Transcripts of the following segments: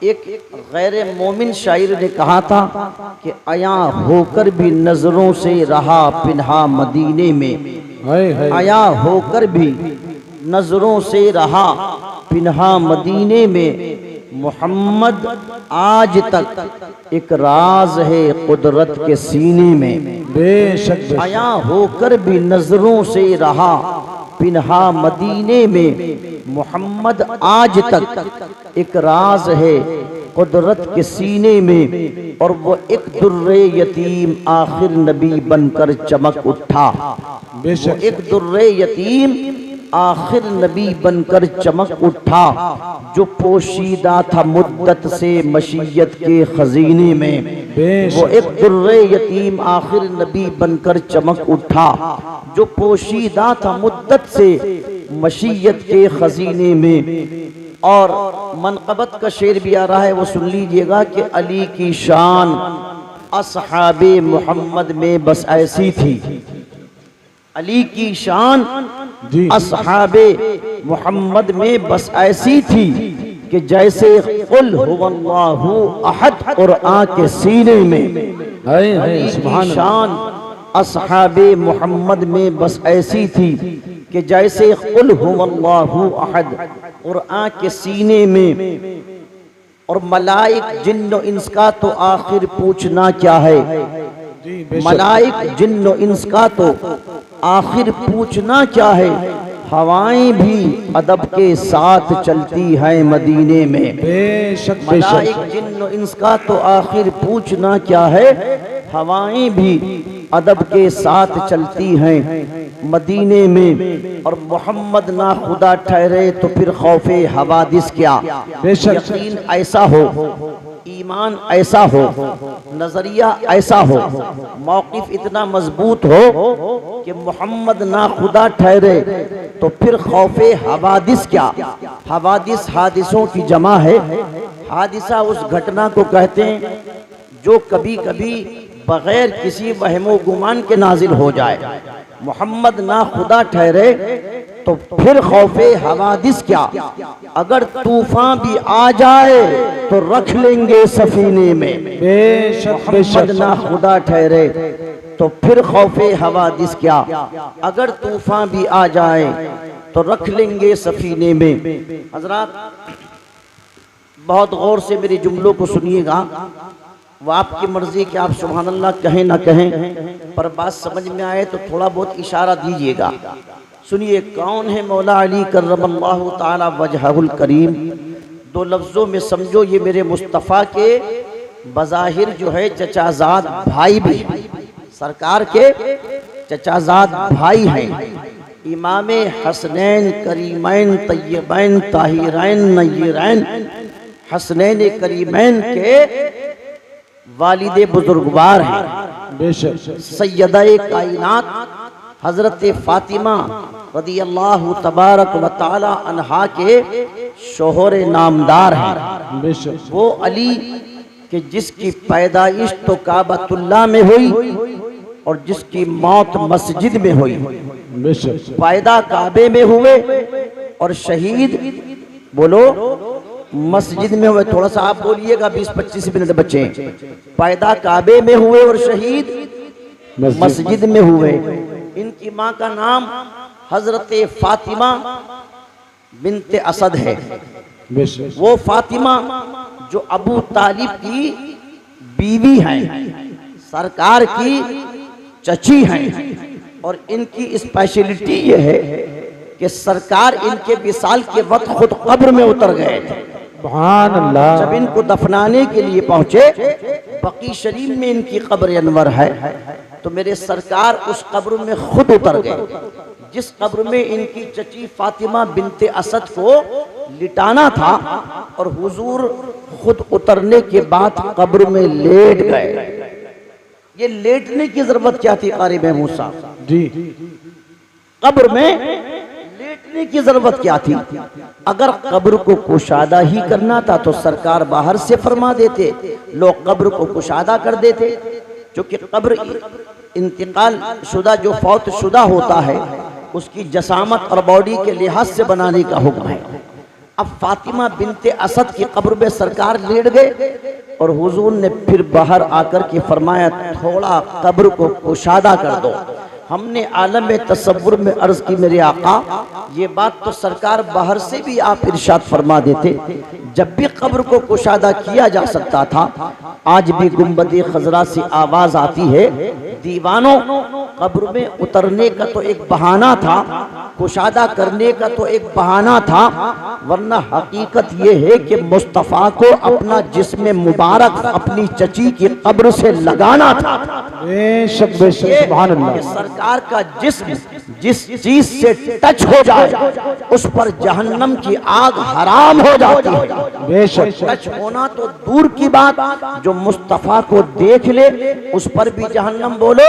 एक गैर मोमिन शायर ने कहा था कि आया होकर भी नजरों से रहा पिन्हा मदीने में, आया होकर भी नजरों से रहा पिन्हा मदीने में, मोहम्मद आज तक एक राज है कुदरत के सीने में। बेशक आया होकर भी नजरों से रहा पिन्हा मदीने में, मोहम्मद आज तक एक राज है कुदरत के सीने में। और वो एक दुर्रे यतीम आखिर नबी बनकर चमक उठा, वो एक दुर्रे यतीम आखिर नबी बनकर चमक उठा, जो पोशीदा था मुद्दत से मशीयत के खजीने में। वो एक दुर्रे यतीम आखिर नबी बनकर चमक उठा, जो पोशीदा था मुद्दत से मशीयत के खजीने में। और मनक़बत का शेर भी आ रहा है, वो सुन लीजिएगा कि अली की शान असहाबे मोहम्मद में बस ऐसी थी, अली की शान असहाबे मोहम्मद में बस ऐसी थी कि जैसे कुल हुवल्लाहु अहद कुरान के सीने में। अली की शान असहाबे मोहम्मद में बस ऐसी थी कि जैसे कुल हुवल्लाहु अहद कुरान के सीने में। और मलाइक जिन्न इंस का तो आखिर पूछना क्या है, मलाइक जिन्न इंस का तो आखिर पूछना क्या है, हवाएं भी अदब के साथ चलती हैं मदीने में। मलाइक जिन्न इंस का तो आखिर पूछना क्या है, हवाएं भी अदब के साथ चलती हैं मदीने में। और मोहम्मद ना खुदा ठहरे तो फिर खौफे हवादिस क्या। यकीन ऐसा हो, ईमान ऐसा हो, नजरिया ऐसा हो, मौक़िफ़ इतना मजबूत हो कि मोहम्मद ना खुदा ठहरे तो फिर खौफे हवादिस क्या। हवादिस हादिसों की जमा है, हादिसा उस घटना को कहते हैं जो कभी कभी बगैर किसी वहमो गुमान के नाजिल हो जाए। मोहम्मद ना खुदा ठहरे तो फिर खौफे हवादिस क्या। अगर तूफान भी आ जाए तो रख लेंगे सफीने में। मोहम्मद ना खुदा ठहरे तो फिर खौफे हवादिस क्या। अगर तूफान भी आ जाए तो रख लेंगे सफीने में। हजरात बहुत गौर से मेरे जुमलों को सुनिएगा, वो आपकी मर्जी कि आप सुभान अल्लाह कहें ना कहें, पर बात समझ में आए तो थोड़ा बहुत इशारा दीजिएगा। सुनिए, कौन है मौला अली करमल्लाहु ताला वजहुल करीम। दो लफ्जों में समझो, ये मेरे मुस्तफ़ा के बज़ाहिर जो है चचाजाद भाई भी, सरकार के चचाजाद भाई हैं। इमामे हसनैन करीमैन तय्यबैन ताहिरैन नय्यरैन हसनैन करीमैन के वालिदे बुजुर्गवार हैं। सैयदा-ए कायनात हजरत फातिमा रदियल्लाहु तबारक व तआला अन्हा के शोहर नामदार हैं। वो अली के जिसकी पैदाइश तो काबतुल्लाह में हुई और जिसकी मौत मस्जिद में हुई। पैदा काबे में हुए और शहीद बोलो मस्जिद में हुए। थोड़ा सा आप बोलिएगा, 20-25 मिनट बचे। पैदा काबे में हुए और शहीद मस्जिद में हुए। इनकी माँ का नाम हजरत फातिमा बिनते असद है। वो फातिमा जो अबू तालिब की बीवी हैं, सरकार की चची हैं। और इनकी स्पेशलिटी ये है कि सरकार इनके विसाल के वक्त खुद कब्र में उतर गए थे। जब इनको दफनाने के लिए पहुंचे, बकी शरीफ में इनकी कब्र अनवर है, तो मेरे सरकार उस कब्र में खुद उतर गए। जिस कब्र में इनकी चची फातिमा बिनते असद को लिटाना था, और हुजूर खुद उतरने के बाद कब्र में लेट गए। ये लेटने की जरूरत क्या थी कारी महमूद साहब जी? कब्र में लेटने की जरूरत क्या थी? अगर कब्र को कुशादा ही करना था तो सरकार बाहर से फरमा देते, लोग कब्र को कुशादा कर देते। क्योंकि कब्र इंतकाल शुदा जो फौत शुदा होता है उसकी जसामत और बॉडी के लिहाज से बनाने का हुक्म है। अब फातिमा बिनते असद की कब्र में सरकार लेट गए और हुजूर ने फिर बाहर आकर के फरमाया थोड़ा कब्र को कुशादा कर दो। हमने आलम तसव्वुर में अर्ज की मेरे आका, ये बात तो सरकार बाहर से भी आप इरशाद फरमा देते, जब भी कब्र को कुशादा किया जा सकता था। आज भी गुंबद खजरा से आवाज आती है, दीवानों कब्र में उतरने का तो एक बहाना था, कुशादा करने का तो एक बहाना था, वरना हकीकत ये है कि मुस्तफ़ा को अपना जिस्म मुबारक अपनी चची की कब्र से लगाना था। बेशक बेशक, सुभान अल्लाह। सरकार का जिस्म जिस चीज से टच हो जाए उस पर जहन्नम की आग हराम हो जाती है। बेशक, टच होना तो दूर की बात, जो मुस्तफ़ा को देख ले उस पर भी जहन्नम बोलो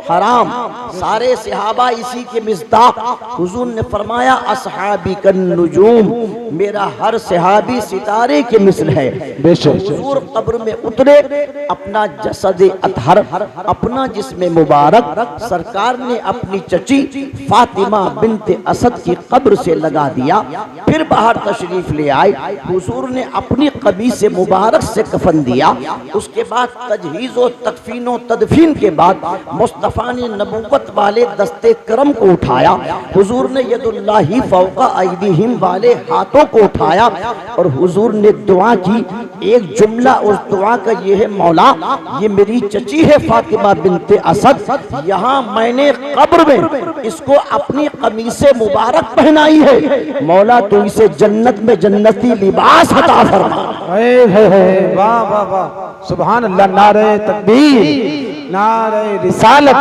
हराम। सारे सहाबा इसी के मिस्दाक, हुजूर ने फरमाया असहाबी कन नुजूम, मेरा हर सहाबी सितारे के मिसल है। हुजूर कब्र में उतरे, अपना जसद अतहर अपना जिस्म मुबारक सरकार ने अपनी चची फातिमा बिनते असद की कब्र से लगा दिया। फिर बाहर तशरीफ ले आए, हुजूर ने अपनी कमीज मुबारक से कफन दिया। उसके बाद तजहीज़ व तकफीन व तदफीन के बाद मुस्तफ़ा ने नबूवत वाले दस्ते करम को उठाया। हुजूर ने यदुल्लाही फौका ऐदीहिम वाले हाथों को उठाया और हुजूर ने दुआ की। एक जुमला उस दुआ का ये है, मौला ये मेरी चची है फातिमा बिनते असद, यहाँ मैंने कब्र में इसको अपनी कमीज मुबारक पहनाई है, मौला तो इसे जन्नत में जन्नती लिबास अता फरमा। वाह वाह वाह, सुभान अल्लाह। नारे तकबीर, नारे रिसालत,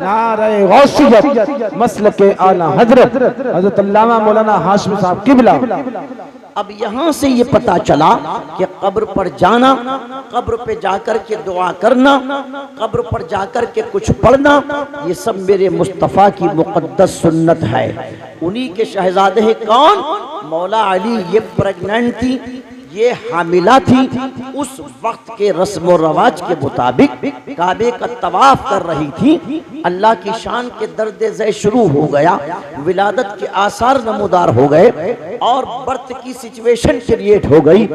नारे गौसियत, मसलके आला हजरत हजरत अल्लामा मौलाना हाशिम साहब किबला। अब यहाँ से ये पता चला कि कब्र पर जाना, कब्र पे जाकर के दुआ करना, कब्र पर जाकर के कुछ पढ़ना, ये सब मेरे मुस्तफ़ा की मुक़द्दस सुन्नत है। उन्हीं के शहजादे हैं कौन? मौला अली। ये प्रेग्नेंट थी, ये हामिला थी, उस वक्त के रस्म और रवाज के मुताबिक काबे का तवाफ कर रही थी। अल्लाह की शान के दर्द ज़े शुरू हो गया, विलादत के आसार नमूदार हो गए और बर्थ की सिचुएशन क्रिएट हो गई।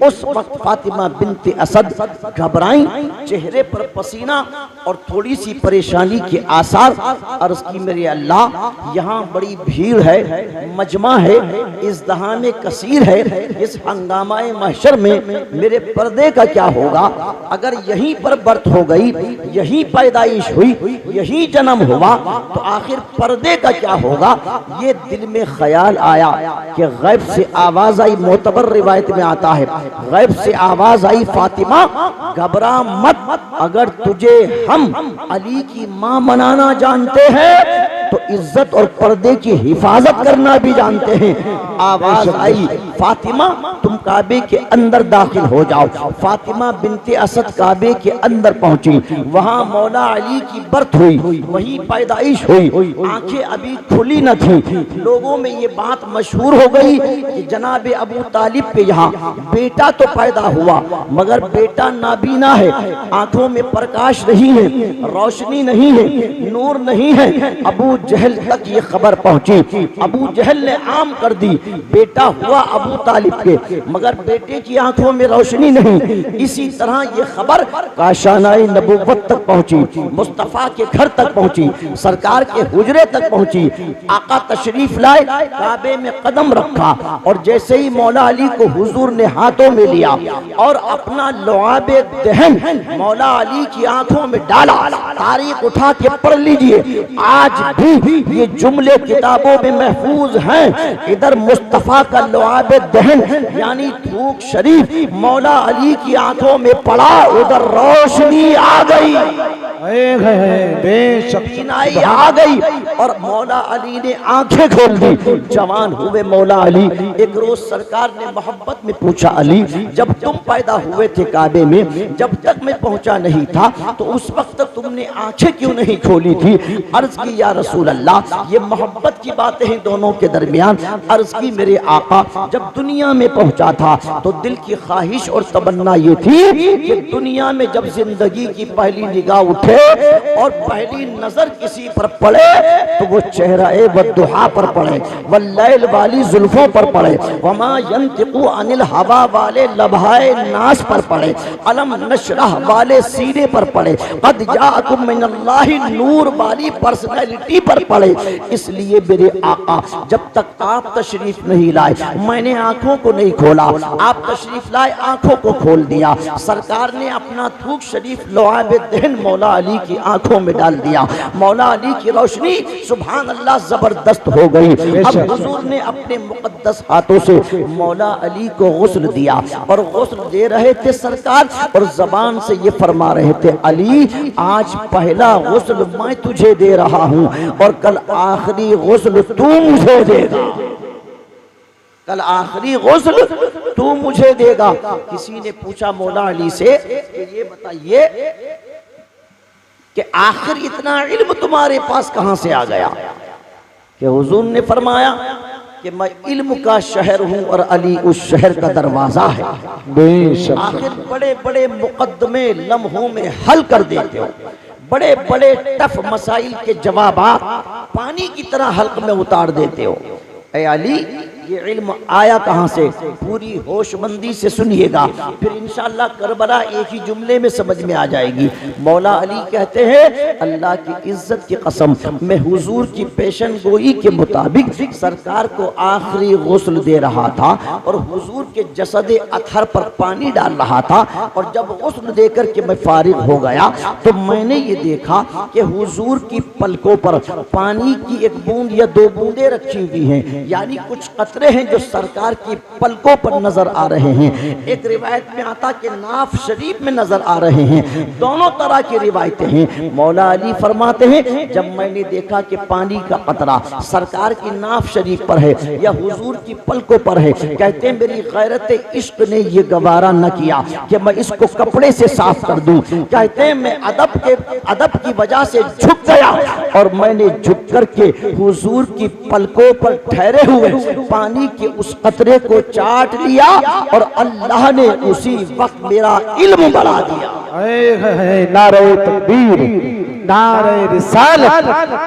उस वक्त फातिमा बिनते असद घबराई, चेहरे पर पसीना और थोड़ी सी परेशानी के आसार। अर्ज़ की मेरे अल्लाह, यहाँ बड़ी भीड़ है, मजमा है, इज़्दिहाम कसीर है, इस हंगामा महशर में मेरे पर्दे का क्या होगा? अगर यहीं पर बर्थ हो गई, यहीं पैदाइश हुई, यहीं जन्म हुआ, तो आखिर पर्दे का क्या होगा? ये दिल में ख्याल आया कि गैब से आवाज आई। मोतबर रिवायत में आता है, गैब से आवाज आई, फातिमा घबरा मत, अगर तुझे हम अली की मां मनाना जानते हैं तो इज्जत और पर्दे की हिफाजत करना भी जानते हैं। आवाज आई, फातिमा तुम काबे के अंदर दाखिल हो जाओ। फातिमा बिनते असद काबे के अंदर पहुंची, वहां मौला अली की बर्थ हुई, वहीं पैदाइश हुई। आंखें अभी खुली न थी। लोगों में ये बात मशहूर हो गई कि जनाब अबू तालिब पे यहाँ बेटा तो पैदा हुआ, मगर बेटा नाबीना है, आंखों में प्रकाश नहीं है, रोशनी नहीं है, नूर नहीं है। अबू जहल तक ये खबर पहुंची। अबू जहल ने आम कर दी, बेटा हुआ अबू तालिब के, मगर बेटे की आंखों में रोशनी नहीं। इसी तरह ये खबर काशानाए नबूवत तक पहुंची, मुस्तफा के घर तक पहुंची, सरकार के हुजरे तक पहुंची। आका तशरीफ लाए, काबे में कदम रखा और जैसे ही मौला अली को हुजूर ने हाथों में लिया और अपना लुआबे दहन मौला अली की आंखों में डाला। तारीख उठा के पढ़ लीजिए, आज भी ये जुमले किताबों में महफूज हैं। इधर मुस्तफा का लुआबे दहन यानी थूक शरीफ मौला अली की आंखों में पड़ा, उधर रोशनी आ गई, बेशकीनाई आ गई और मौला अली ने आंखें खोल दी। जवान हुए मौला अली। एक रोज सरकार ने मोहब्बत में पूछा, अली जब तुम पैदा हुए थे काबे में, जब तक मैं पहुंचा नहीं था, तो उस वक्त तुमने आंखें क्यों नहीं खोली थी? अर्ज की या रसूल अल्लाह, ये मोहब्बत की बातें हैं दोनों के दरमियान। अर्ज की मेरे आका, जब दुनिया में पहुंचा था तो दिल की ख्वाहिश और तमन्ना ये थी कि दुनिया में जब जिंदगी की पहली निगाह उठे और पहली नजर किसी पर पड़े तो वो चेहरा वद्दुहा पर पढ़े, वल्लैल वाली जुल्फों पर पढ़े, वमा यंतिकु अनिल हवा वाले लबहाए नास पर पढ़े, अलम नशरह वाले सीने पर पढ़े, कद जाअकुम मिनल्लाहि नूर वाली पर्सनैलिटी पर पढ़े। इसलिए मेरे आका जब तक आप तशरीफ नहीं लाए मैंने आंखों को नहीं खोला, आप तशरीफ लाए आंखों को खोल दिया। सरकार ने अपना थूक शरीफ लुआब दहन मौला अली की आंखों में डाल दिया। मौला अली की रोशनी सुभान अल्लाह जबरदस्त हो गई। अब हुजूर ने अपने मुकद्दस हाथों से मौला अली को गुस्ल दिया और गुस्ल दे रहे थे सरकार, और जबान से ये फरमा रहे थे, अली आज पहला गुस्ल मैं तुझे दे रहा हूं और कल आखिरी गुस्ल तू मुझे देगा, कल आखिरी गुस्ल तू मुझे देगा। किसी ने पूछा मौला अली से कि ये बताइए कि आखिर इतना इल्म तुम्हारे पास कहां से आ गया? कि हुजूर ने फरमाया कि मैं इल्म का शहर हूं और अली उस शहर का दरवाजा है। आखिर बड़े बड़े मुकद्दमे लम्हों में हल कर देते हो, बड़े बड़े टफ मसाइल के जवाब पानी की तरह हल्क में उतार देते हो। ऐ अली ये इल्म आया कहां से? पूरी होशमंदी से सुनिएगा, फिर इंशाअल्लाह करबला एक ही जुमले में समझ में आ जाएगी। मौला अली कहते हैं, अल्लाह की इज्जत की कसम मैं हुजूर की पेशन गोई के मुताबिक सरकार को आखिरी गुस्ल दे रहा था और हुजूर के जसदे अथर पर पानी डाल रहा था, और जब गुस्ल देकर के मैं फारिग हो गया तो मैंने ये देखा कि हुजूर की पलकों पर पानी की एक बूंद या दो बूंदें रखी हुई हैं, यानी कुछ कतरे हैं जो सरकार की पलकों पर नजर आ रहे हैं। एक रिवायत में आता कि नाफ शरीफ में नजर आ रहे हैं। दोनों तरह की रिवायतें हैं। मौला अली फरमाते हैं, जब मैंने देखा कि पानी का कतरा सरकार की नाफ शरीफ पर है या हुजूर की पलकों पर है, कहते हैं मेरी गैरत इश्क ने ये गवारा न किया कि मैं इसको कपड़े से साफ कर दूं। कहते हैं मैं अदब की वजह से झुक गया और मैंने झुक करके हुजूर की पलकों पर ठहरे हुए पानी के उस कतरे को चाट लिया और अल्लाह ने उसी वक्त मेरा इल्म बढ़ा दिया। नारे तकबीर, नारे रिसालत,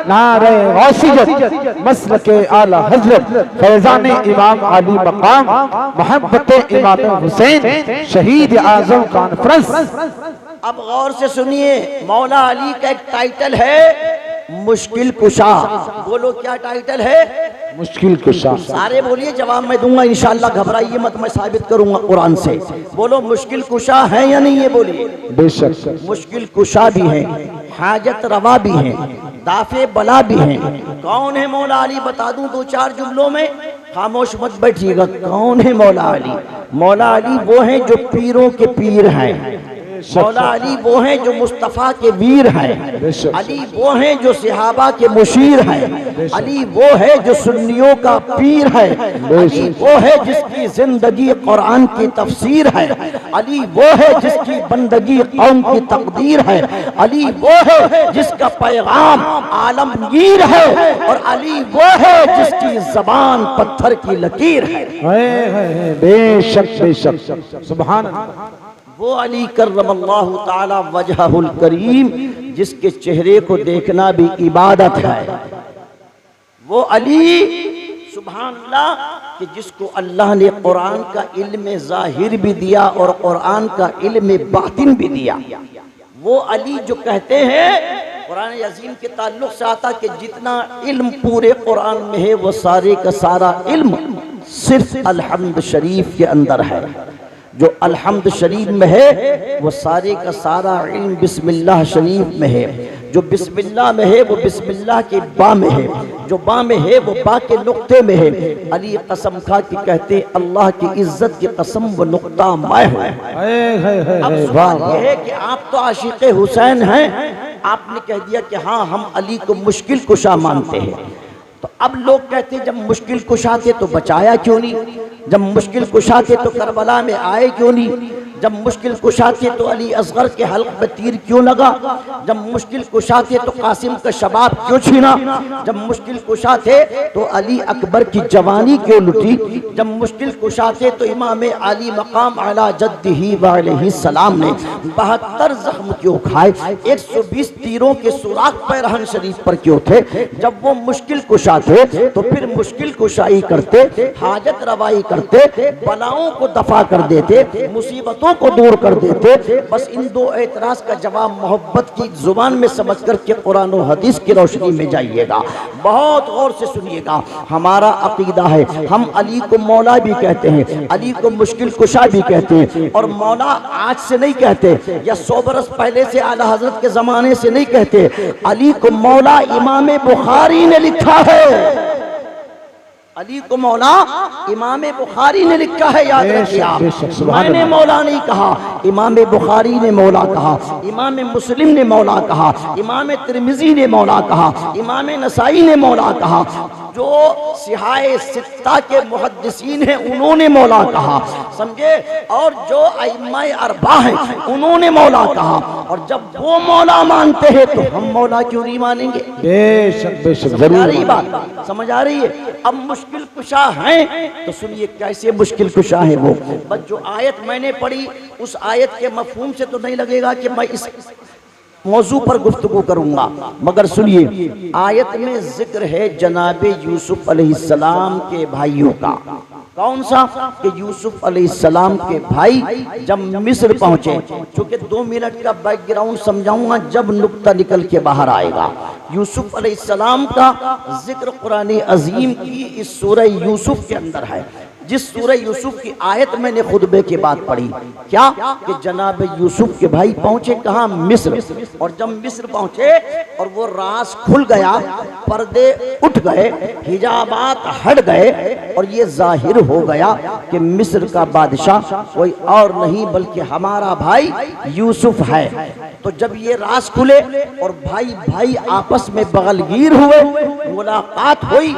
नारे गौसियत, मसलके आला हजरत फैजान इमाम अली मकाम मोहब्बत इमाम हुसैन शहीद आजम कॉन्फ्रेंस। अब गौर से सुनिए, मौला अली का एक टाइटल है मुश्किल कुशा। बोलो क्या टाइटल है? मुश्किल कुशा। सारे बोलिए, जवाब मैं दूंगा इंशाअल्लाह, घबराइए मत, मैं साबित करूंगा कुरान से। बोलो मुश्किल कुशा है या नहीं? ये बोलिए। बेशक मुश्किल कुशा भी है, हाजत रवा भी है, दाफे बला भी है। कौन है मौला अली? बता दूं दो चार जुमलों में, खामोश मत बैठिएगा। कौन है मौला अली? मौला अली वो हैं जो पीरों के पीर हैं। मौला अली वो हैं जो मुस्तफ़ा के वीर हैं। अली वो हैं जो सहाबा के मुशीर हैं। अली वो है जो सुन्नियों का पीर है। अली वो है जिसकी जिंदगी कुरान की तफसीर है। अली वो है जिसकी बंदगी कौम की तकदीर है। अली वो है जिसका पैगाम आलमगीर है, और अली वो है जिसकी जबान पत्थर की लकीर है। बेशक बेशक, सुभान अल्लाह। वो अली करमल्लाहु ताला वजहुल करीम जिसके चेहरे को देखना भी इबादत है। वो अली सुभान अल्लाह कि जिसको अल्लाह ने कुरान का इल्म ज़ाहिर भी दिया और कुरान का इल्म बातिन भी दिया। वो अली जो कहते हैं, कुरान अज़ीम के ताल्लुक से आता कि जितना इल्म पूरे कुरान में है वो सारे का सारा इल्म सिर्फ अलहम्द शरीफ के अंदर है। जो अलहम्द शरीफ में है वो सारे का सारा इल्म बिस्मिल्लाह शरीफ में है। जो बिस्मिल्लाह में है वो बिस्मिल्लाह के बा में है। जो बा में है वो बा के नुक्ते में है। अली कसम खा के कहते अल्लाह की इज्जत की कसम वो नुक्ता मैं हूँ। अब सवाल ये है कि आप तो आशिक़े हुसैन हैं, आपने कह दिया कि हाँ हम अली को मुश्किल कुशा मानते हैं। तो अब लोग कहते हैं जब मुश्किल कुशा थे तो बचाया क्यों नहीं? जब मुश्किल कुशा थे तो करबला में आए क्यों नहीं? जब मुश्किल कुशा थे तो अली असगर के हल्क पे तीर क्यों लगा? जब मुश्किल कुशा थे तो कासिम का शबाब क्यों छीना? जब मुश्किल कुशा थे तो अली अकबर की जवानी क्यों लुटी? जब मुश्किल कुशा थे तो इमाम अली मकाम अला जद्दिही व अलैहि सलाम ने 72 जख्म क्यों खाए? 120 तीरों के सुराख पैरहन शरीफ पर क्यों थे? जब वो मुश्किल कुशा थे तो फिर मुश्किल कुशाई करते, हाजत रवाई करते, बलाओं को दफा कर देते, मुसीबतों को दूर कर देते। बस इन दो एतराज का जवाब मोहब्बत की जुबान में समझ कर के कुरान और हदीस की रोशनी में जाइएगा। बहुत गौर से सुनिएगा। हमारा अकीदा है, हम अली को मौला भी कहते हैं, अली को मुश्किल कुशा भी कहते हैं, और मौला आज से नहीं कहते या 100 बरस पहले से आला हजरत के जमाने से नहीं कहते। अली को मौला इमाम बुखारी ने लिखा है। अली को मौला इमाम बुखारी ने लिखा है, याद रखिए आप। मैंने मौला नहीं कहा, इमाम बुखारी ने मौला कहा, इमाम मुस्लिम ने मौला कहा, इमाम तिरमिजी ने मौला कहा, इमाम नसाई ने मौला कहा। जो सिहाए सित्ता के मुहद्दिसीन हैं उन्होंने मौला कहा, समझे? और जो अइम्माए अरबा हैं उन्होंने मौला कहा। और जब वो मौला मानते हैं तो हम मौला क्यों नहीं मानेंगे? बेशक बेशक, समझ आ रही बात? समझ आ रही है? अब मुश्किल कुशा हैं तो सुनिए कैसे मुश्किल कुशा है वो। बस जो आयत मैंने पढ़ी उस आयत के मफहूम से तो नहीं लगेगा कि मैं इस मौजू पर गुफ्तगू करूंगा, मगर सुनिए आयत में जिक्र है जनाब यूसुफ अलैहिस्सलाम के भाइयों का। कौन सा? कि यूसुफ अलैहिस्सलाम के भाई जब मिस्र पहुंचे, चूंकि 2 मिनट का बैकग्राउंड समझाऊंगा जब नुक्ता निकल के बाहर आएगा। यूसुफ अलैहिस्सलाम का जिक्र कुरान अजीम की इस सूरह यूसुफ के अंदर है। जिस सूरह यूसुफ की आयत मैंने खुतबे के बाद पढ़ी, क्या कि जनाब यूसुफ के भाई पहुंचे कहाँ? मिस्र। और जब मिस्र पहुंचे और वो राज खुल गया, पर्दे उठ गए, हिजाबात हट गए, और ये जाहिर हो गया कि मिस्र का बादशाह कोई और नहीं बल्कि हमारा भाई यूसुफ है। तो जब ये राज खुले और भाई भाई आपस में बगलगीर हुए, मुलाकात हुई,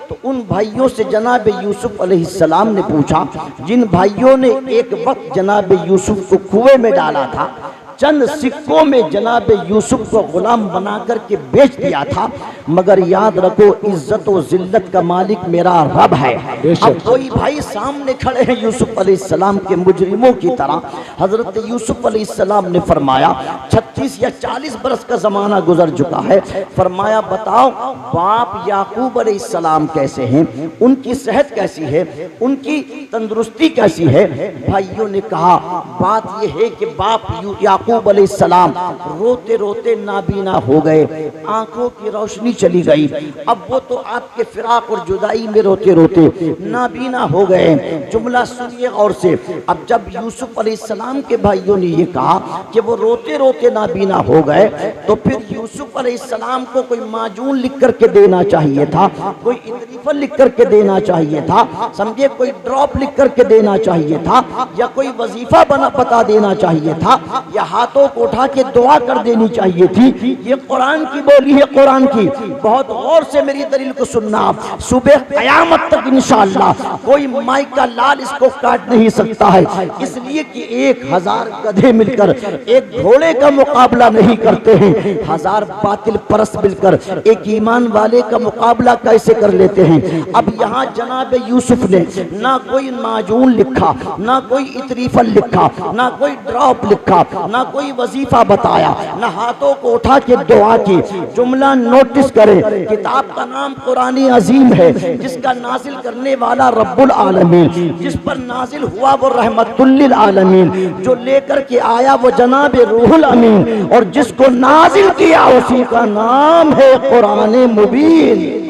तो उन भाइयों से जनाब यूसुफ अलैहिस्सलाम ने पूछा, जिन भाइयों ने एक वक्त जनाब यूसुफ को कुएं में डाला था, चंद सिक्कों में जनाब यूसुफ को गुलाम बना करके बेच दिया था, मगर याद रखो इज्जत और जिल्लत का मालिक मेरा रब है। अब कोई भाई सामने खड़े हैं यूसुफ अलैहिस्सलाम के मुजरिमों की तरह। हजरत यूसुफ अलैहिस्सलाम ने फरमाया 36 या 40 बरस का जमाना गुजर चुका है। फरमाया बताओ बाप याकूब अलैहिस्सलाम कैसे हैं, उनकी सेहत कैसी है, उनकी तंदुरुस्ती कैसी है? भाइयों ने कहा बात यह है कि बाप याकूब अलैहिस्सलाम रोते रोते नाबीना हो गए, आंखों की रोशनी चली गई। अब वो तो आपके फिराक और जुदाई में रोते रोते नाबीना हो गए। जुमला सुनिए गौर से। अब जब यूसुफ अलैहिस्सलाम के भाइयों ने ये कहा कि वो रोते रोते नाबीना हो गए, तो फिर यूसुफ अलैहिस्सलाम को कोई माजून लिख करके देना चाहिए था, कोई इतरीफल लिख करके देना चाहिए था, समझे? कोई ड्रॉप लिख करके देना चाहिए था, या कोई वजीफा बता देना चाहिए था, या हाथों को उठा के दुआ कर देनी चाहिए थी। ये कुरान की बोली है, कुरान की। बहुत गौर से मेरी दलील को सुनना। सुबह कयामत तक इंशाअल्लाह कोई माई का लाल इसको काट नहीं सकता है, इसलिए कि 1000 गधे मिलकर एक घोड़े का मुकाबला नहीं करते हैं। 1000 बातिल परस्त मिलकर एक ईमान वाले का मुकाबला कैसे कर लेते हैं? अब यहाँ जनाब यूसुफ ने ना कोई माजून लिखा, ना कोई इतरीफल लिखा, ना कोई ड्रॉप लिखा, ना कोई वजीफा बताया, ना हाथों को उठा के दुआ की। जुमला नोटिस करें, किताब का नाम कुरान अजीम है, जिसका नाजिल करने वाला रब्बुल आलमीन, जिस पर नाजिल हुआ वो रहमतुल लिल आलमीन, जो लेकर के आया वो जनाब रूहुल अमीन, और जिसको नाजिल किया उसी का नाम है कुरान मुबीन।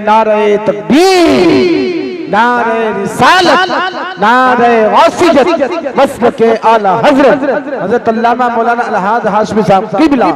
नारे तकबीर, नारे रिसालत, नारे गौसियत, मसलके आला हजरत हजरत अल्लामा मौलाना अलहाज हाशमी साहब क़िबला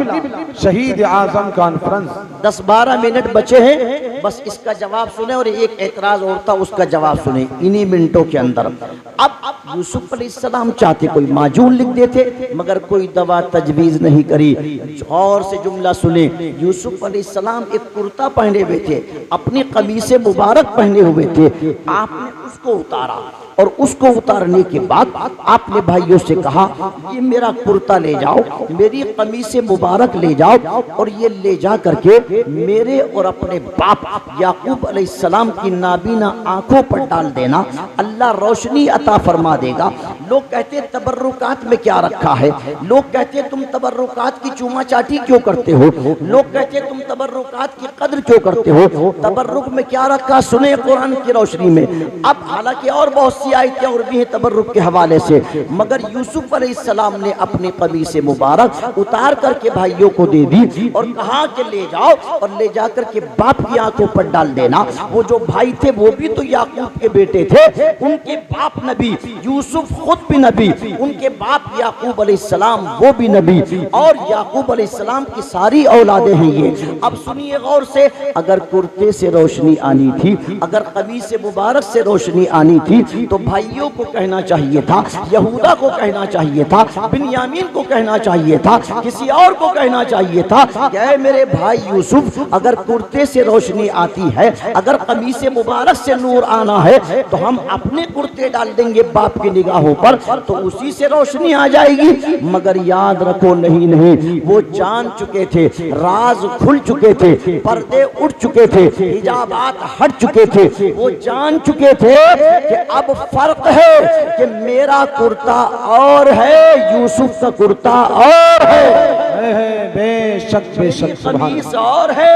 शहीद आज़म कॉन्फ्रेंस। 10-12 मिनट बचे हैं, बस इसका जवाब सुने और एक एतराज और था उसका जवाब सुने इन्हीं मिनटों के अंदर। अब यूसुफ अलैहिस्सलाम चाहते कोई माजून लिख देते, मगर कोई दवा तजवीज़ नहीं करी। और से जुमला सुने, यूसुफ अलैहिस्सलाम एक कुर्ता पहने हुए थे, अपनी कमीज़ मुबारक पहने हुए थे। आपने उसको उतारा और उसको उतारने के बाद आपने भाइयों से कहा ये मेरा कुर्ता ले जाओ, मेरी कमीज़ मुबारक ले जाओ और ये ले जा करके मेरे और अपने बाप याकूब अलैहिस्सलाम की नाबीना आंखों पर डाल देना, अल्लाह रोशनी अता फरमा देगा। लोग कहते तबर्रुकात में क्या रखा है, लोग कहते तुम तबर्रुकात की चूमा चाटी क्यों करते हो, लोग कहते तुम तबर्रुकात की कद्र क्यों करते हो, तबर्रुक में क्या रखा सुने कुरान की रोशनी में। अब हालांकि और बहुत सी आयतें और भी हैं तबर्रुक के हवाले से, मगर यूसुफ अलैहिस्सलाम ने अपनी कमीज़ मुबारक उतार करके भाइयों को दे दी और कहा कि ले जाओ और ले जाकर के बाप की आंखों पर डाल देना। वो जो भाई थे वो भी तो याकूब के बेटे थे, उनके बाप नबी, यूसुफ खुद भी नबी, उनके बाप याकूब अलैहिस्सलाम वो भी नबी, और याकूब अलैहिस्सलाम की सारी औलादें हैं ये। अब सुनिए गौर से, अगर कुर्ते से रोशनी आनी थी, अगर कमीज़ से मुबारक से रोशनी आनी थी तो भाइयों को कहना चाहिए था, यहूदा को कहना चाहिए था, बिन्यामीन को कहना चाहिए था, किसी और को कहना चाहिए था कि मेरे भाई यूसुफ अगर कुर्ते से रोशनी आती है, अगर कमीज़ से मुबारक से नूर आना है तो हम अपने कुर्ते डाल देंगे बाप की निगाहों पर, तो उसी से रोशनी आ जाएगी। मगर याद रखो नहीं नहीं, वो जान चुके थे, राज खुल चुके थे, पर्दे उठ चुके थे, हिजाबात हट चुके थे, वो जान चुके थे कि अब फर्क है कि मेरा कुर्ता और है, यूसुफ का कुर्ता और है, बेशक बेशक कमीज और है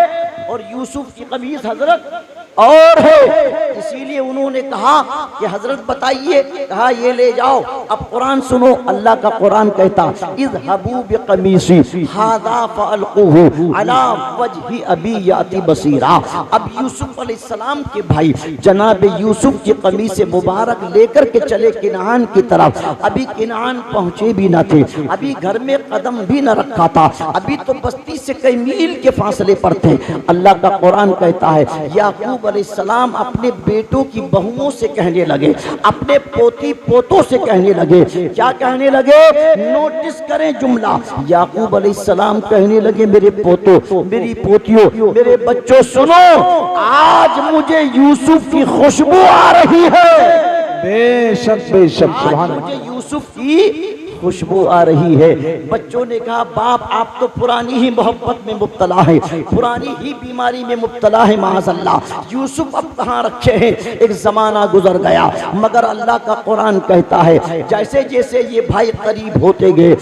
और यूसुफ की कमीज हजरत और है। इसीलिए उन्होंने कहा कि हजरत बताइए, कहा ये ले जाओ। अब कुरान सुनो, अल्लाह का कुरान कहता इज़हबू बिक़मीसी हाज़ा फ़अल्क़ूहु अला वजहि अबी याती बसीरा। अब यूसुफ अलैहिस्सलाम के भाई जनाब यूसुफ की कमीज़ मुबारक लेकर के चले किनान की तरफ। अभी किनान पहुंचे भी न थे, अभी घर में कदम भी न रखा था, अभी तो बस्ती से कई मील के फासले पर थे। अल्लाह का कुरान कहता है याकूब अलैहिस्सलाम अपने बेटों की बहुओं से कहने लगे, अपने पोती पोतों से कहने लगे, क्या कहने लगे, नोटिस करें जुमला। याकूब अलैहिस्सलाम कहने लगे मेरे पोतों, मेरी पोतियों, मेरे बच्चों सुनो, आज मुझे यूसुफ की खुशबू आ रही है। बेशक बेशक सुभान अल्लाह, मुझे यूसुफ की खुशबू आ रही है। बच्चों ने कहा बाप आप तो पुरानी ही मोहब्बत में मुब्तला है, पुरानी ही बीमारी में मुब्तला है, माज़अल्लाह यूसुफ अब कहाँ रखे हैं, एक ज़माना गुजर गया। मगर अल्लाह का कुरान कहता है जैसे जैसे ये भाई करीब होते गए,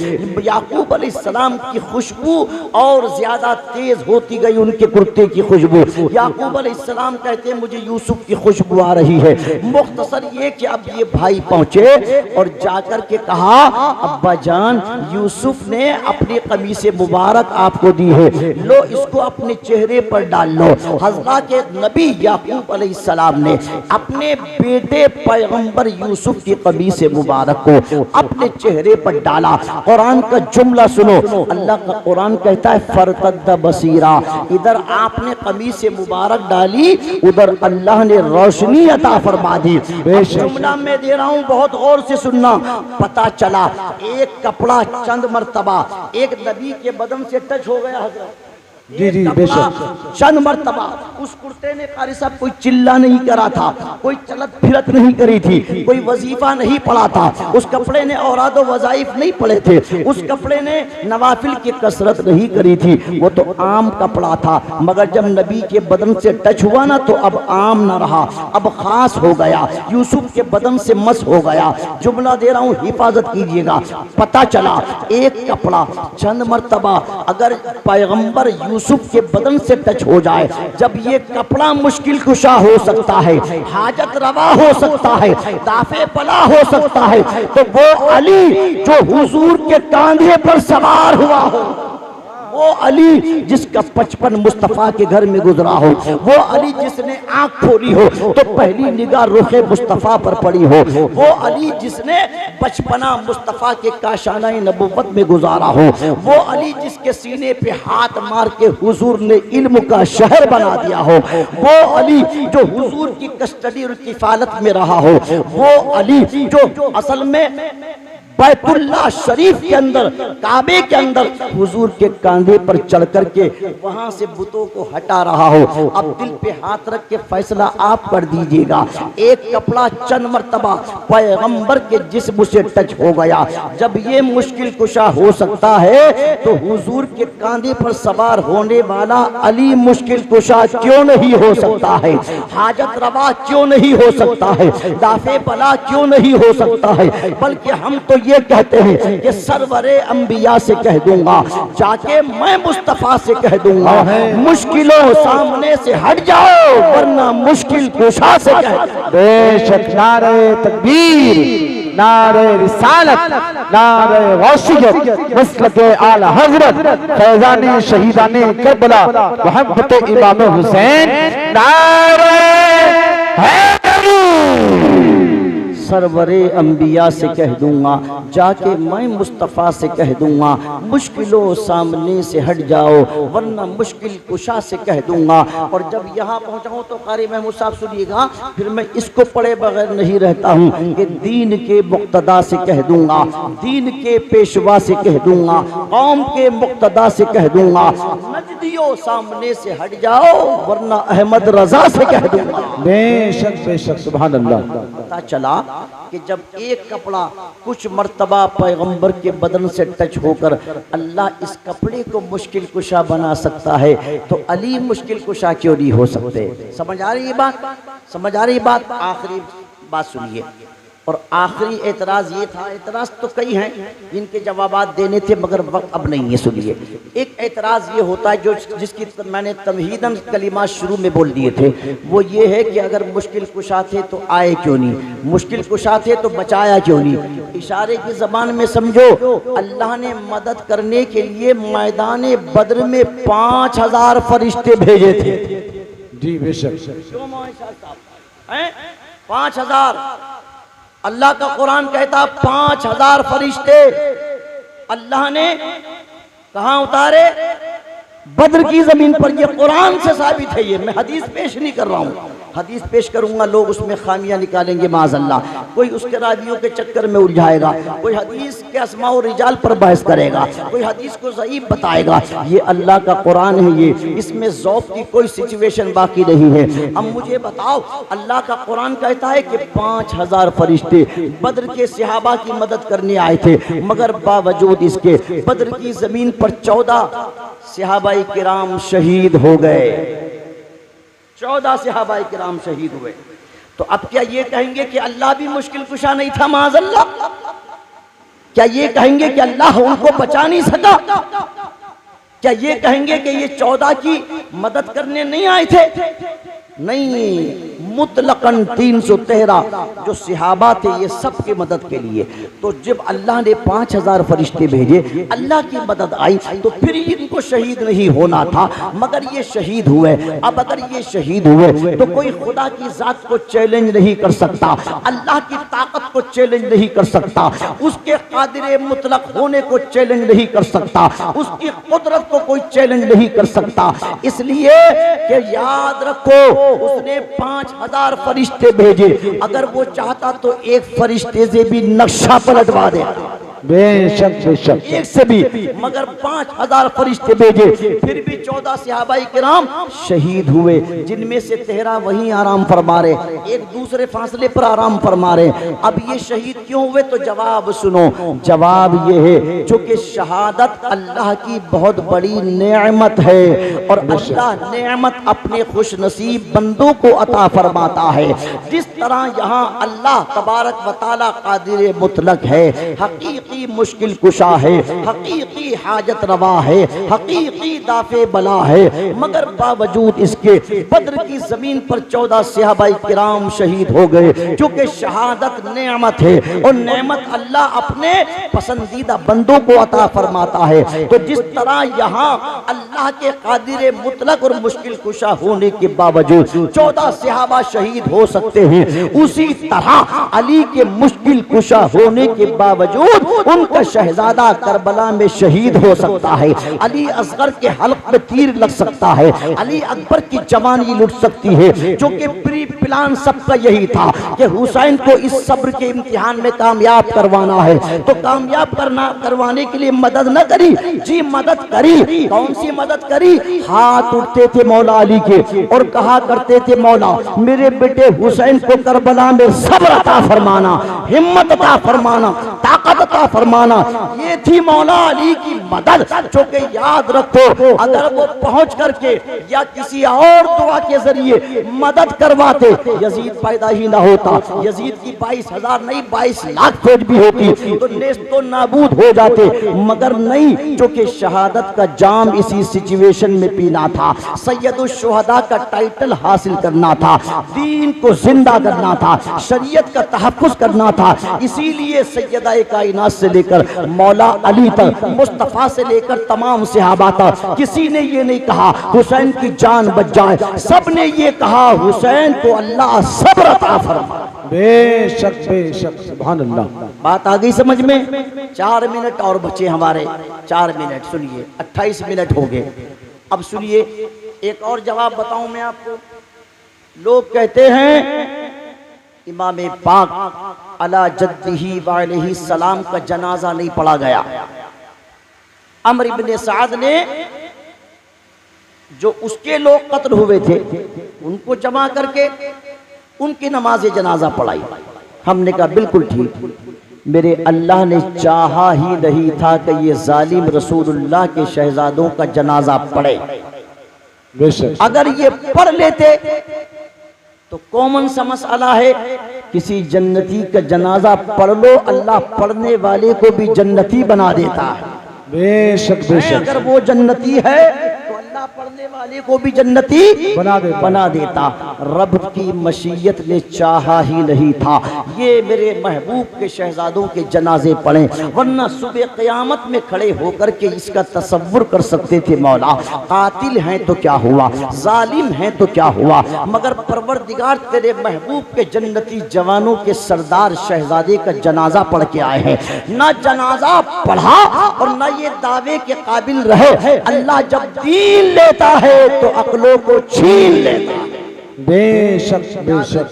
याकूब अलैहिस्सलाम की खुशबू और ज़्यादा तेज़ होती गई, उनके कुर्ते की खुशबू। याकूब अलैहिस्सलाम कहते हैं मुझे यूसुफ की खुशबू आ रही है। मुख्तसर ये कि अब ये भाई पहुँचे और जाकर के कहा अब्बा जान यूसुफ ने अपनी कमीज़ मुबारक आपको दी है, लो इसको अपने चेहरे पर डाल लो। हज़रत के नबी याकूब अलैहिस्सलाम ने अपने बेटे पैगंबर यूसुफ की कमीज़ मुबारक को अपने चेहरे पर डाला। कुरान का जुमला सुनो, अल्लाह का कुरान कहता है फरतद्दा बसीरा, इधर आपने कमीज़ मुबारक डाली, उधर अल्लाह ने रोशनी अता फरमा दी। जुमला मैं दे रहा हूँ, बहुत गौर से सुनना। पता चला एक कपड़ा चंद मर्तबा एक नबी के बदन से टच हो गया हजरत, जी जी बेशक, चंद मर्तबा उस कुर्ते ने कारी साहब कोई चिल्ला नहीं करा था, कोई चलत फिरत नहीं करी थी, कोई वजीफा नहीं पढ़ा था, उस कपड़े ने औराद वज़ाइफ नहीं पढ़े थे, उस कपड़े ने नवाफिल की कसरत नहीं करी थी, वो तो आम कपड़ा था। मगर जब नबी के बदन से टच हुआ ना तो अब आम ना रहा, अब खास हो गया, यूसुफ के बदन से मस हो गया। जुमला दे रहा हूँ, हिफाजत कीजिएगा। पता चला एक कपड़ा चंद मर्तबा अगर पैगंबर यूसुफ के बदन से टच हो जाए, जब ये कपड़ा मुश्किल कुशा हो सकता है, हाजत रवा हो सकता है, दाफे पला हो सकता है, तो वो अली जो हुजूर के कांधे पर सवार हुआ हो, वो अली जिसका 55 मुस्तफ़ा के घर में गुजरा हो, वो अली जिसने आंख खोली हो तो पहली निगाह रुखे मुस्तफ़ा पर पड़ी हो, वो अली जिसने बचपना मुस्तफ़ा के काशाना नबुव्वत में गुजारा हो, वो अली जिसके सीने पे हाथ मार के हुजूर ने इल्म का शहर बना दिया हो, वो अली जो हुजूर की कस्टडी और किफालत में रहा हो, वो अली जो असल में बैतुल्लाह शरीफ के अंदर, काबे के अंदर हुजूर के कंधे पर चढ़ करके वहां से बुतों को हटा रहा हो। अब दिल पे हाथ रख के फैसला आप कर दीजिएगा। एक कपड़ा चंद मर्तबा पैगंबर के जिस्म से टच हो गया, जब ये मुश्किल कुशा हो सकता है तो हुजूर के कंधे पर सवार होने वाला अली मुश्किल कुशा क्यों नहीं हो सकता है? हाजत रवा क्यों नहीं हो सकता है? दाफे बला क्यों नहीं हो सकता है? बल्कि हम तो ये कहते हैं कि सरवरे अंबिया से कह दूंगा, जाके मैं मुस्तफा से कह दूंगा, मुश्किलों सामने से हट जाओ वरना मुश्किल कुशा से कह। बेशक नारे तकबीर, नारे रिसालत, नारे गौसियत, मसलके आला हजरत फैजाने शहीदाने करबला मोहब्बत इमाम हुसैन, नारे सरवरे अंबिया से कह दूंगा, जाके मैं मुस्तफ़ा से कह दूंगा, मुश्किलों सामने से हट जाओ वरना मुश्किल कुशा से कह दूंगा। और जब यहाँ पहुँचाऊँ तो कारी महमूद साहब सुनिएगा, फिर मैं इसको पढ़े बगैर नहीं रहता हूँ कि दीन के मुक्तदा से कह दूंगा, दीन के पेशवा से कह दूंगा, कौम के मुक्तदा से कह दूंगा, नजदियों सामने से हट जाओ वरना अहमद रजा से कह दूंगा। बेशक बेशक सुभान अल्लाह। पता चला कि जब एक कपड़ा कुछ मर्तबा पैगंबर के बदन से टच होकर अल्लाह इस कपड़े को मुश्किल कुशा बना सकता है तो अली मुश्किल कुशा क्यों नहीं हो सकते? समझ आ रही है बात? समझ आ रही बात? आखिरी बात सुनिए। और आखिरी एतराज ये था, एतराज तो कई हैं जिनके जवाबात देने थे मगर वक्त अब नहीं है। सुनिए, एक एतराज ये होता है जो जिसकी मैंने तमहीदन कलिमात शुरू में बोल दिए थे, वो ये है कि अगर मुश्किल कुशा थे तो आए क्यों नहीं, मुश्किल कुशा थे तो बचाया क्यों नहीं? इशारे की जबान में समझो, अल्लाह ने मदद करने के लिए मैदान बद्र में 5000 फरिश्ते भेजे थे। जी बेशक। क्यों मौलाना साहब? 5000। अल्लाह का कुरान कहता 5000 फरिश्ते अल्लाह ने कहां उतारे? बद्र की जमीन पर। ये कुरान से साबित है। ये मैं हदीस पेश नहीं कर रहा हूँ, हदीस पेश करूंगा लोग उसमें खामियां निकालेंगे माज़अल्लाह, कोई उसके रावियों के चक्कर में उलझाएगा, कोई हदीस के अस्मा और रिजाल पर बहस करेगा, कोई हदीस को ज़ईफ बताएगा। ये अल्लाह का कुरान है, ये इसमें ज़ौक़ की कोई सिचुएशन बाकी नहीं है। अब मुझे बताओ, अल्लाह का कुरान कहता है कि 5000 फरिश्ते बद्र के सहाबा की मदद करने आए थे, मगर बावजूद इसके बद्र की जमीन पर 14 सहाबाए किराम शहीद हो गए। 14 सहाबाए किराम शहीद हुए। तो अब क्या ये कहेंगे कि अल्लाह भी मुश्किल कुशा नहीं था माज़अल्लाह? क्या ये कहेंगे कि अल्लाह उनको बचा नहीं सका? क्या ये कहेंगे कि ये 14 की मदद करने नहीं आए थे? नहीं, मुतलकन 313 जो सहाबा थे ये सब की मदद के लिए। तो जब अल्लाह ने 5000 फरिश्ते भेजे, अल्लाह की मदद आई, तो फिर इनको शहीद नहीं होना था, मगर ये शहीद हुए। अब अगर ये शहीद हुए तो कोई खुदा की जात को चैलेंज नहीं कर सकता, अल्लाह की ताकत को चैलेंज नहीं कर सकता, उसके कादिर मुतलक होने को चैलेंज नहीं कर सकता, उसकी कुदरत को कोई चैलेंज नहीं कर सकता। इसलिए कि याद रखो, उसने 5000 फरिश्ते भेजे, अगर वो चाहता तो एक फरिश्ते से भी नक्शा पलटवा दे। बेशक बेशक। एक से भी, मगर 5000 फरिश्ते भेजे, फिर भी 14 सहाबाए किराम शहीद हुए, जिनमें से 13 वहीं आराम फरमा रहे, एक दूसरे फासले पर आराम फरमा रहे। अब ये शहीद क्यों हुए? तो जवाब सुनो, जवाब ये है चूंकि शहादत अल्लाह की बहुत बड़ी नेमत है और अल्लाह नेमत अपने खुश नसीब बंदों को अता फरमाता है। जिस तरह यहाँ अल्लाह तबारक व तआला कादिर मुतलक है, हकीकी मुश्किल कुशा है, हकीकी हाजत रवा है, हकीकी दाफे बला है, मगर बावजूद इसके बद्र की जमीन पर 14 सहाबाए किराम शहीद हो गए। क्योंकि शहादत नेमत है और नेमत अल्लाह अपने पसंदीदा बंदों को अता फरमाता है। तो जिस तरह यहाँ अल्लाह के कादिर मुतलक और मुश्किल कुशा होने के बावजूद 14 सहाबा शहीद हो सकते हैं, उसी तरह अली के मुश्किल कुशा होने के बावजूद उनका शहजादा करबला में शहीद हो सकता है, अली असगर के हल्क में तीर लग सकता है, अली अकबर की जवानी लुट सकती है, जो कि प्री प्लान सबका यही था कि हुसैन को इस सब्र के इम्तिहान में कामयाब करवाना है। तो कामयाब करवाने के लिए मदद न करी जी, मदद करी। कौन सी मदद करी? हाथ उठते थे मौला अली के और कहा करते थे, मौला मेरे बेटे हुसैन को करबला में सब्र अता फरमाना, हिम्मत अता फरमाना, ताकत अता फरमाना। ये थी मौला अली की मदद। जो कि याद रखो, अगर वो पहुंच करके या किसी और दुआ के जरिए मदद करवाते, यजीद पैदा ही ना होता। यजीद की 22,000 नहीं 22 लाख फौज भी होती तो नेस्तो नाबूद हो जाते, मगर नहीं, जो कि शहादत का जाम इसी सिचुएशन में पीना था, सैयदुल शुहदा का टाइटल हासिल करना था, दीन को जिंदा करना था, शरीयत का तहफ्फुज करना था। इसीलिए सैयदा कायनात से लेकर मौला अली तक, मुस्तफा से लेकर तमाम सहाबा तक, किसी ने ये नहीं कहा हुसैन की जान बच जाए, सबने ये कहा हुसैन को अल्लाह सब्र अता फरमाए। बेशक बेशक, सुभान अल्लाह। बात आ गई समझ में? 4 मिनट और बचे हमारे, 4 मिनट सुनिए, 28 मिनट हो गए। अब सुनिए, एक और जवाब बताऊं मैं आपको। लोग कहते हैं इमाम पाक अला जद्दिही व अलैहि सलाम का जनाजा नहीं पढ़ा गया। अमर इब्ने साद ने, जो उसके लोग कत्ल हुए थे, उनको जमा करके उनकी नमाज जनाजा पढ़ाई। हमने कहा बिल्कुल ठीक, मेरे अल्लाह ने चाहा ही नहीं था कि ये जालिम रसूलुल्लाह के शहजादों का जनाजा पढ़े। अगर ये पढ़ लेते तो कॉमन सा मसला है, किसी जन्नती का जनाजा पढ़ लो, अल्लाह पढ़ने वाले को भी जन्नती बना देता है। बेशक बेशक, अगर वो जन्नती है तो अल्लाह पढ़ने वाले को भी जन्नती बना देता। रब की मशीयत ने चाहा ही नहीं था ये मेरे महबूब के शहजादों के जनाजे पढ़े, वरना सुबह क़यामत में खड़े होकर के इसका तसव्वुर कर सकते थे, मौला कातिल हैं तो क्या हुआ, जालिम हैं तो क्या हुआ, मगर परवरदिगार तेरे महबूब के जन्नती जवानों के सरदार शहजादे का जनाजा पढ़ के आए हैं। ना जनाजा पढ़ा और ना ये दावे के काबिल रहे। अल्लाह जब दीन लेता है तो अक्लों को छीन लेता है। बेशक बेशक,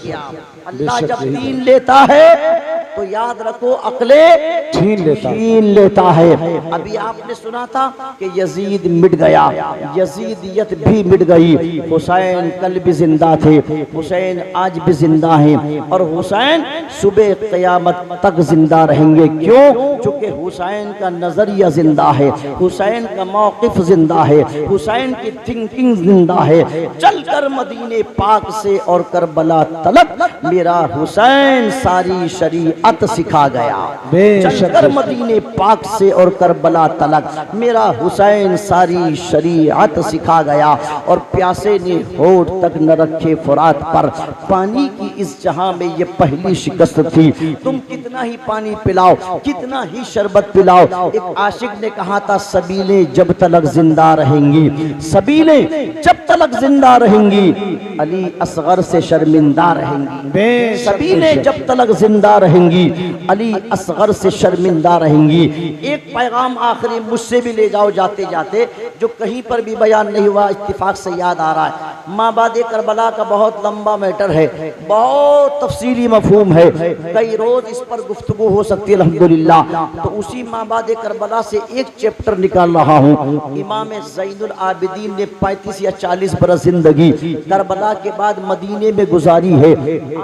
अल्लाह जब दीन लेता है तो याद रखो अक्ले छीन लेता है। अभी आपने सुना था कि यजीद मिट गया, यजीदियत भी मिट गई। हुसैन कल भी जिंदा थे, हुसैन आज भी जिंदा हैं और हुसैन सुबह क़यामत तक जिंदा रहेंगे। क्यों? चूँकि हुसैन का नजरिया जिंदा है, हुसैन का मौक़िफ़ जिंदा है, हुसैन की थिंकिंग जिंदा है। चलकर मदीने पाक से और करबला तलक मेरा हुसैन सारी शरीअत सिखा गया। चलकर मदीने पाक से और करबला तलक मेरा हुसैन सारी शरीअत सिखा गया। और प्यासे ने होठ तक न रखे फुरात पर, पानी की इस जहां में ये पहली शिकस्त थी। तुम कितना ही पानी पिलाओ, कितना ही शरबत पिलाओ, एक आशिक ने कहा था सबीले जब तलक जिंदा रहेंगी, सबीले जब तलक जिंदा रहेंगी अली असगर से शर्मिंदा रहेंगी, सबीले जब तलक जिंदा रहेंगी अली असगर से शर्मिंदा रहेंगी। एक पैगाम आखिरी मुझसे भी ले जाओ जाते जाते, जो कहीं पर भी बयान नहीं हुआ, इत्तिफाक से याद आ रहा है। माबादे करबला का बहुत लंबा मैटर है, बहुत तफसीली मफहूम है, कई रोज इस पर गुफ्तगू हो सकती है अल्हम्दुलिल्लाह। तो उसी माबादे करबला से एक चैप्टर निकाल रहा हूँ। इमाम ज़ैनुल आबिदीन ने 35 या 40 बरस जिंदगी करबला के बाद मदीने में गुजारी है।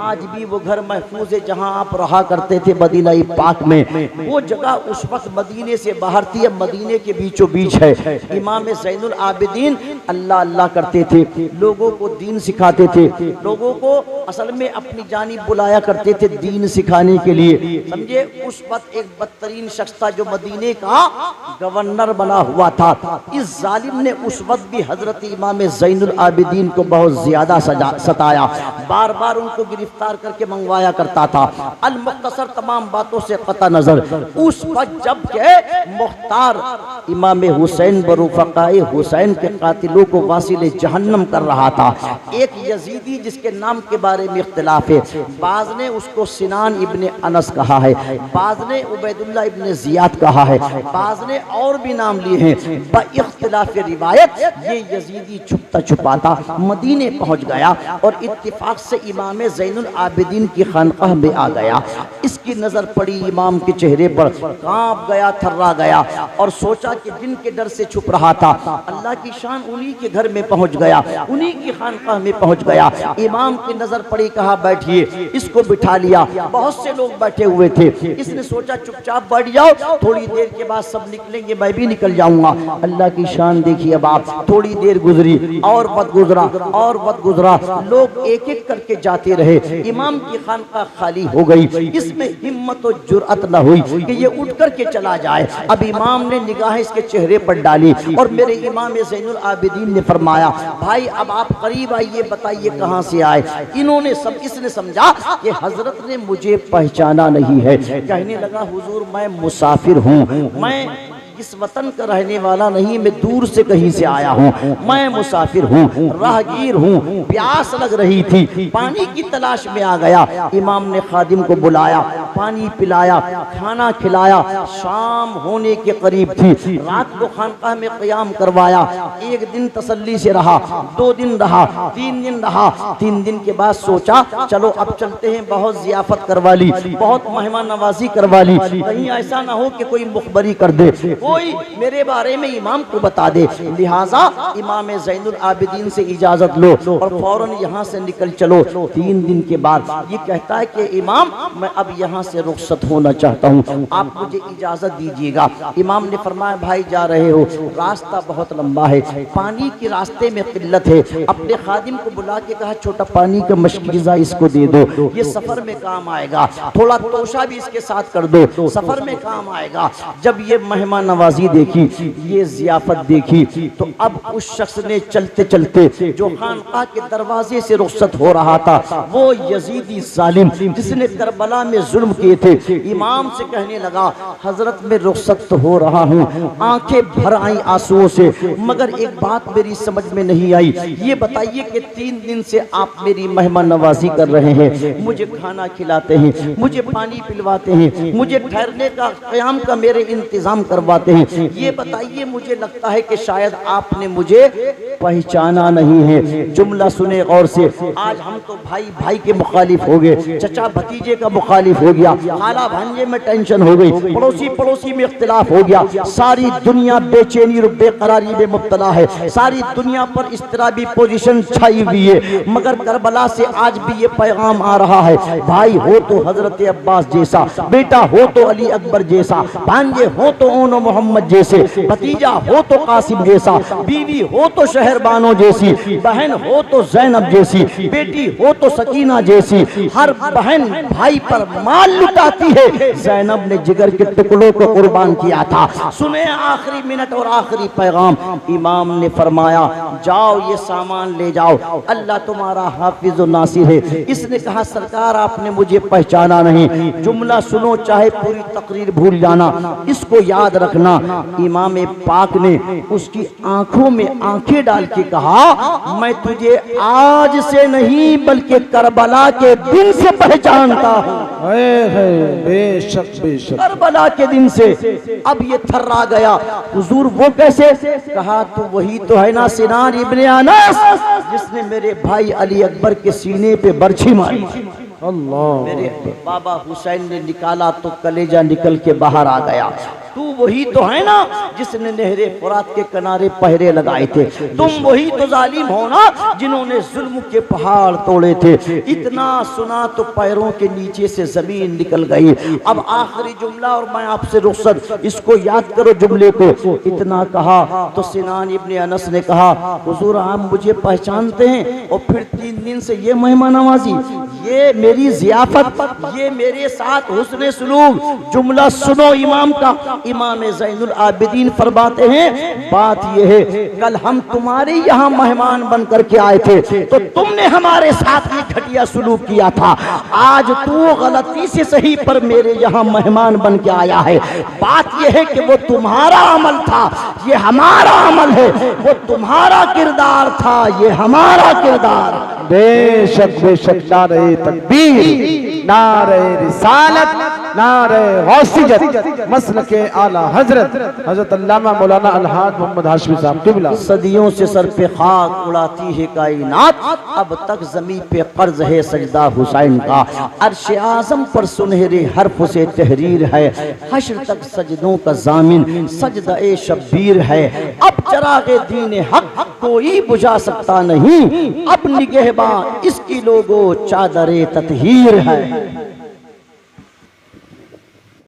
आज भी वो घर महफूज है जहाँ आप रहा करते थे, मदीना पाक में। वो जगह उस वक्त मदीने से बाहर थी, मदीने के बीचों बीच है। इमाम ज़ैनुल आबिदीन अल्लाह अल्लाह करते थे, लोगों को दीन सिखाते थे, लोगों को असल में अपनी जानिब बुलाया करते थे दीन सिखाने के लिए। समझे, उस वक्त एक बदतरीन शख्स था जो मदीने का गवर्नर बना हुआ था। इस जालिम ने उस वक्त भी हजरत इमाम ज़ैनुल आबिदीन को बहुत ज्यादा सताया, बार बार उनको गिरफ्तार करके मंगवाया करता था। अल मुख्तसर तमाम बातों से कता नजर, उस वक्त जब के मुख्तार इमाम हुसैन बरूफक बकाए हुसैन के कातिलों को वासिले जहन्नम कर रहा था। एक यजीदी जिसके नाम के बारे में इख्तिलाफ है, बाज ने उसको सिनान इब्ने अनस कहा है, बाज ने उबैदुल्लाह इब्ने जियाद कहा है, बाज ने और भी नाम लिए हैं। इख्तिलाफ रिवायत ये यजीदी छुपता छुपाता मदीने पहुंच गया और इत्तिफाक से इमाम ज़ैनुल आबिदीन की खानकाह में आ गया। इसकी नजर पड़ी इमाम के चेहरे पर, कांप गया, थर्रा गया और सोचा कि जिनके डर से छुप रहा था अल्लाह की शान उन्हीं के घर में पहुंच गया, उन्हीं की खानकाह में पहुंच गया। इमाम की नजर पड़ी, कहा बैठिए, इसको बिठा लिया। बहुत से लोग बैठे हुए थे, इसने सोचा चुपचाप बैठ जाओ, थोड़ी देर के बाद सब निकलेंगे, मैं भी निकल जाऊंगा। अल्लाह की शान देखिए। अब आप, थोड़ी देर गुजरी और वक्त गुजरा और वक्त गुजरा, लोग एक एक करके जाते रहे, इमाम की खानकाह खाली हो गई। इसमें हिम्मत और जुर्अत न हुई कि ये उठ करके चला जाए। अब इमाम ने निगाह इसके चेहरे पर डाली और मेरे इमाम ज़ैनुल आबिदीन ने फरमाया, भाई अब आप करीब आइए, बताइए कहाँ से आए। इसने समझा कि हजरत ने मुझे पहचाना नहीं है। कहने लगा, हुजूर मैं मुसाफिर हूँ, मैं इस वतन का रहने वाला नहीं, मैं दूर से कहीं से आया हूँ, मैं मुसाफिर हूँ, राहगीर हूँ, प्यास लग रही थी, पानी की तलाश में आ गया। इमाम ने खादिम को बुलाया, पानी पिलाया, खाना खिलाया। शाम होने के करीब थी, रात को खानकाह में क़याम करवाया। एक दिन तसल्ली से रहा, 2 दिन रहा, 3 दिन रहा। 3 दिन के बाद सोचा चलो अब चलते हैं, बहुत जियाफत करवा ली, बहुत मेहमान नवाजी करवा ली, कहीं ऐसा ना हो कि कोई मुखबरी कर दे, कोई मेरे बारे में इमाम को बता दे। लिहाजा इमाम ज़ैनुल आबिदीन से इजाजत लो और फौरन यहाँ से निकल चलो। 3 दिन के बाद ये कहता है कि इमाम मैं अब यहाँ से रुखसत होना चाहता हूँ, आप मुझे इजाजत दीजिएगा। इमाम ने फरमाया, भाई जा रहे हो, रास्ता बहुत लंबा है, पानी के रास्ते में किल्लत है। अपने खादिम को बुला के कहा, छोटा पानी का मशकीज़ा इसको दे दो, ये सफर में काम आएगा। थोड़ा तोशा भी इसके साथ कर दो, सफर में काम आएगा। जब ये मेहमान नवाजी देखी, ये जियाफत देखी, तो अब उस शख्स ने चलते चलते जो खानकाह के दरवाजे से रुखसत हो रहा था, वो यजीदी जालिम जिसने करबला में जुल्म किए थे, इमाम से कहने लगा, हजरत में रुखसत तो हो रहा हूँ। आंखें भर आई आंसुओं से, मगर एक बात मेरी समझ में नहीं आई, ये बताइए कि 3 दिन से आप मेरी मेहमान नवाजी कर रहे हैं, मुझे खाना खिलाते हैं, मुझे पानी पिलवाते हैं, मुझे ठहरने का, क़याम का मेरे इंतजाम करवाते हैं, ये बताइए, मुझे लगता है कि शायद आपने मुझे पहचाना नहीं है। जुमला सुने गौर से, आज हम तो भाई भाई के मुखालिफ हो गए, चचा भतीजे का मुखालिफ हो गया, खाला भांजे में टेंशन हो गई, पड़ोसी पड़ोसी में इख्तिलाफ हो गया, सारी दुनिया बेचैनी और बेकरारी में मुब्तला है, सारी दुनिया पर इस्तिराबी पोजीशन छाई हुई है। मगर करबला से आज भी ये पैगाम आ रहा है, भाई हो तो हजरत अब्बास जैसा, बेटा हो तो अली अकबर जैसा, भांजे हो तो ओनो मोहम्मद जैसे, भतीजा हो तो कासिम जैसा, बीवी हो तो शहरबानो जैसी, बहन हो तो ज़ैनब जैसी, बेटी हो तो सकीना जैसी। हर बहन भाई पर माल लुटाती है, ज़ैनब ने जिगर के टुकड़ों को कुर्बान किया था। सुने आखिरी मिनट और आखिरी पैगाम, इमाम ने फरमाया, जाओ ये सामान ले जाओ, अल्लाह तुम्हारा हाफिज और नासिर है। इसने कहा, सरकार आपने मुझे पहचाना नहीं। जुमला सुनो, चाहे पूरी तकरीर भूल जाना, इसको याद रखना। इमाम पाक ने उसकी आंखों में आंखें डाल के कहा, मैं तुझे आज से नहीं बल्कि करबला के दिन से पहचानता हूँ। बेशक बेशक, करबला के दिन से। अब ये थर्रा गया, हुजूर वो कैसे? कहा, तो वही तो है ना सिनान इब्ने अनस, जिसने मेरे भाई अली अकबर के सीने पे बरछी मारी। अल्लाह, मेरे बाबा हुसैन ने निकाला तो कलेजा निकल के बाहर आ गया। तू वही तो है ना जिसने नहरे फुरात के किनारे पहरे लगाए थे, तुम वही तो जालिम हो ना जिन्होंने जुल्म के पहाड़ तोड़े थे। इतना सुना तो पैरों के नीचे से जमीन निकल गई। अब आखिरी जुमला और मैं आपसे रुखसत, इसको याद करो जुमले को। इतना कहा तो सिनान इब्ने अनस ने कहा, हुजूर आप मुझे पहचानते हैं? और फिर 3 दिन से ये मेहमान नवाजी, ये मेरी जियाफत, ये मेरे साथ हुस्न सुलूक। जुमला सुनो इमाम का, इमाम ज़ैनुल आबिदीन फरमाते हैं, बात यह है कल हम तुम्हारे यहाँ मेहमान बन करके आए थे तो तुमने हमारे साथ ही घटिया सलूक किया था, आज तू गलती से सही पर मेरे यहाँ मेहमान बन के आया है। बात यह है कि वो तुम्हारा अमल था, ये हमारा अमल है, वो तुम्हारा किरदार था, ये हमारा किरदार। बेशक बेशक, नारे तकबीर, नारे रिसालत, नारे गौसियत, मसलके आला हजरत हजरत अल्लामा मौलाना अलहाज मोहम्मद हाशमी साहब क़िबला। सदियों से सर पे खाक उड़ाती है कायनात, अब तक जमीन पे कर्ज है सजदा हुसैन का, अर्श आज़म पर सुनहरे हर्फ से तहरीर है, हश्र तक सजदों का जामिन सजदा ए शब्बीर है। अब चरागे दीन हक कोई बुझा सकता नहीं, अब निगहबां इसकी लोगो चादरे ततहीर है।